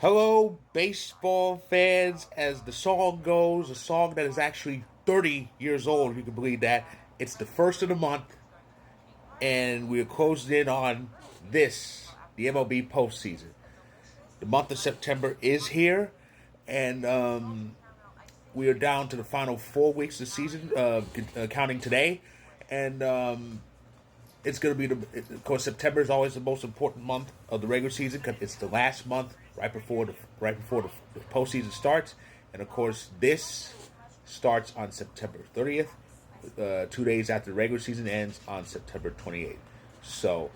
Hello, baseball fans. As the song goes, a song that is actually 30 years old, if you can believe that. It's the first of the month, and we're closing in on the MLB postseason. The month of September is here, and we are down to the final 4 weeks of the season, counting today. And it's going to be of course, September is always the most important month of the regular season because it's the last month right before the postseason starts, and of course this starts on September 30th, 2 days after the regular season ends on September 28th. So,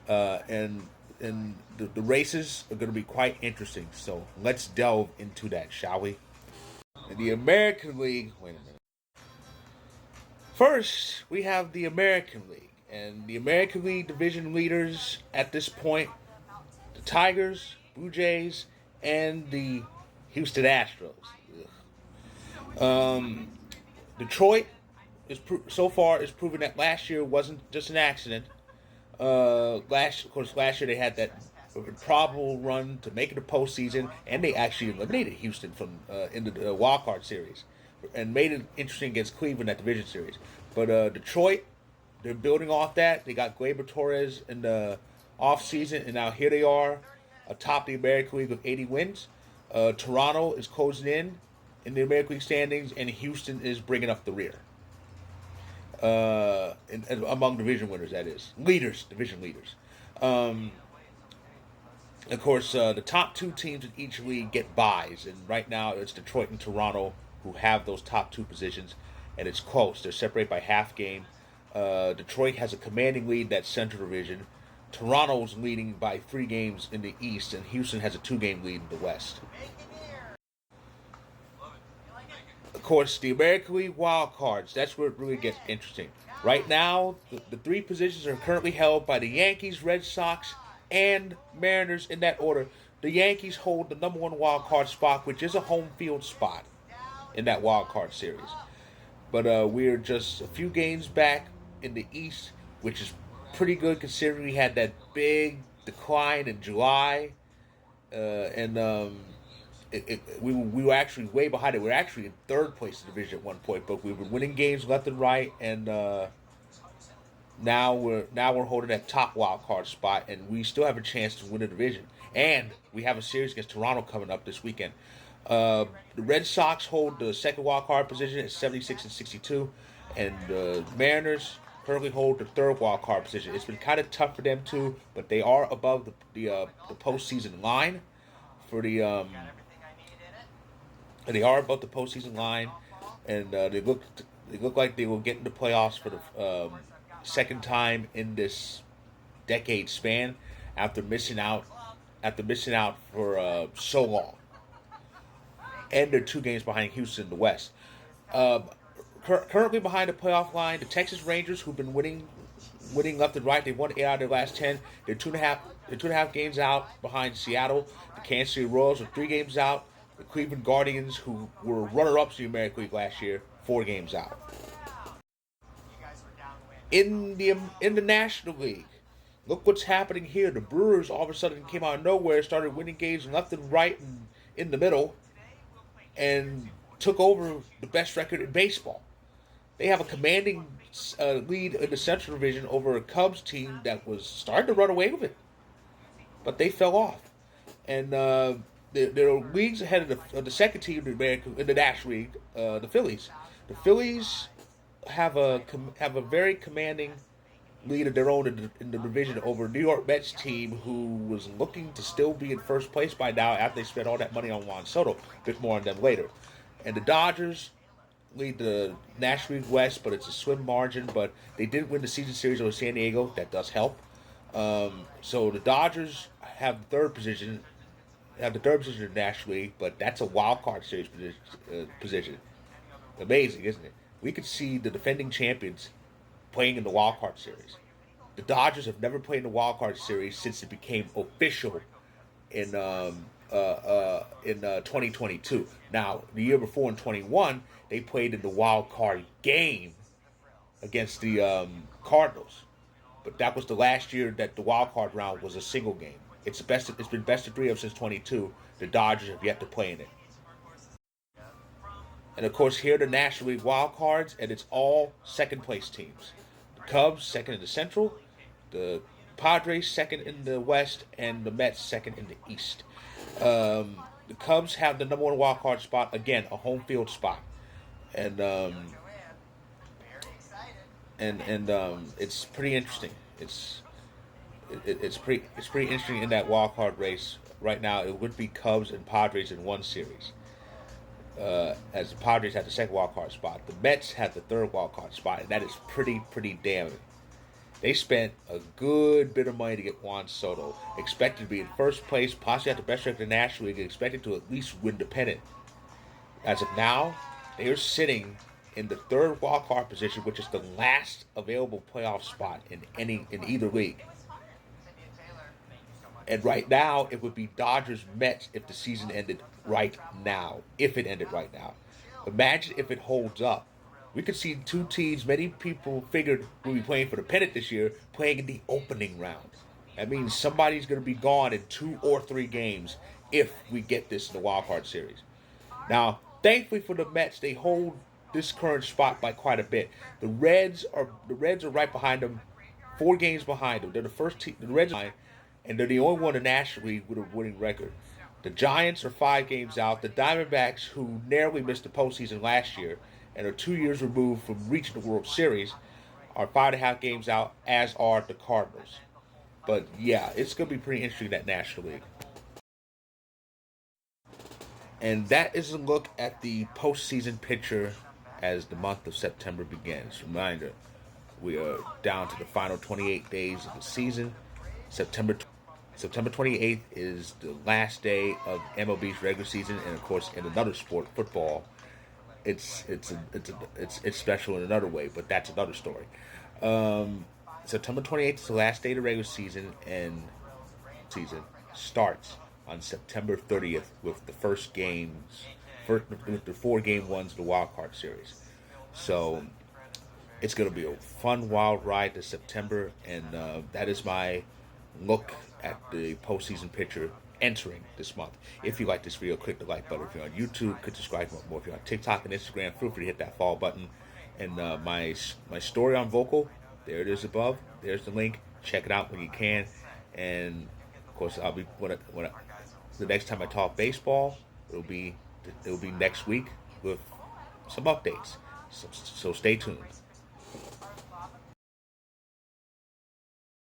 and the races are going to be quite interesting. So let's delve into that, shall we? In the American League. Wait a minute. First, we have the American League. And the American League division leaders at this point, the Tigers, Blue Jays, and the Houston Astros. Detroit so far is proving that last year wasn't just an accident. Last year they had that improbable run to make it a postseason, and they actually eliminated Houston from in the wild card series, and made it interesting against Cleveland at division series. But Detroit, they're building off that. They got Gleyber Torres in the offseason, and now here they are atop the American League with 80 wins. Toronto is closing in the American League standings, and Houston is bringing up the rear. Among division winners, that is. Division leaders. Of course, the top two teams in each league get byes, and right now it's Detroit and Toronto who have those top two positions, and it's close. They're separated by half game. Detroit has a commanding lead in that Central Division. Toronto's leading by 3 games in the East, and Houston has a 2-game lead in the West. Of course, the American League wild cards, that's where it really gets interesting. Right now, the 3 positions are currently held by the Yankees, Red Sox, and Mariners in that order. The Yankees hold the number 1 wild card spot, which is a home field spot in that wild card series. But we're just a few games back in the East, which is pretty good considering we had that big decline in July. We were actually way behind it. We were actually in third place in the division at one point, but we were winning games left and right, and now we're holding that top wild card spot, and we still have a chance to win the division. And we have a series against Toronto coming up this weekend. The Red Sox hold the second wild card position at 76 and 62, and the Mariners currently hold the third wild card position. It's been kind of tough for them too, but they are above the postseason line for the they are above the postseason line, and they look like they will get into playoffs for the second time in this decade span after missing out for so long. And they're 2 games behind Houston in the West. Currently behind the playoff line, the Texas Rangers, who've been winning left and right. They won 8 out of their last 10. They're 2.5 games out behind Seattle. The Kansas City Royals are 3 games out. The Cleveland Guardians, who were runner-ups in the American League last year, 4 games out. In the National League, look what's happening here. The Brewers all of a sudden came out of nowhere, started winning games left and right and in the middle, and took over the best record in baseball. They have a commanding lead in the Central Division over a Cubs team that was starting to run away with it, but they fell off. And they're leagues ahead of the second team in the National League, the Phillies. The Phillies have a very commanding lead of their own in the division over New York Mets team, who was looking to still be in first place by now after they spent all that money on Juan Soto. A bit more on them later. And the Dodgers lead the National League West, but it's a swim margin. But they did win the season series over San Diego. That does help. So the Dodgers have the third position. In the National League, but that's a wild card series position. Amazing, isn't it? We could see the defending champions playing in the wild card series. The Dodgers have never played in the wild card series since it became official in 2022. Now, the year before in 21, they played in the wild card game against the Cardinals, but that was the last year that the wild card round was a single game. It's been best of three ever since 22. The Dodgers have yet to play in it. And of course, here are the National League wild cards, and it's all second place teams. The Cubs second in the Central, the Padres second in the West, and the Mets second in the East. The Cubs have the number one wild card spot again, a home field spot, and it's pretty interesting. It's pretty interesting in that wild card race right now. It would be Cubs and Padres in one series. As the Padres had the second wild card spot, the Mets had the third wild card spot, and that is pretty damning. They spent a good bit of money to get Juan Soto, expected to be in first place, possibly have the best record in the National League, and expected to at least win the pennant. As of now, they are sitting in the third wild card position, which is the last available playoff spot in either league. And right now, it would be Dodgers Mets if the season ended right now. If it ended right now. Imagine if it holds up. We could see two teams many people figured would be playing for the pennant this year playing in the opening round. That means somebody's going to be gone in 2 or 3 games if we get this in the wild card series. Now, thankfully for the Mets, they hold this current spot by quite a bit. The Reds are right behind them, 4 games behind them. They're the first team. The Reds are, and they're the only one in the National League with a winning record. The Giants are 5 games out. The Diamondbacks, who narrowly missed the postseason last year and are 2 years removed from reaching the World Series, are 5.5 games out, as are the Cardinals. But yeah, it's going to be pretty interesting, that National League. And that is a look at the postseason picture as the month of September begins. Reminder, we are down to the final 28 days of the season. September 28th is the last day of MLB's regular season, and of course, in another sport, football, it's special in another way, but that's another story. September 28th is the last day of the regular season, and season starts on September 30th with the first games, with the 4 game ones of the wild card series. So it's going to be a fun, wild ride to September, and that is my look at the postseason picture entering this month. If you like this video, click the like button. If you're on YouTube, click subscribe more. If you're on TikTok and Instagram, feel free to hit that follow button. And my story on Vocal, there it is above. There's the link. Check it out when you can. And of course, I'll be the next time I talk baseball, it'll be next week with some updates. So stay tuned.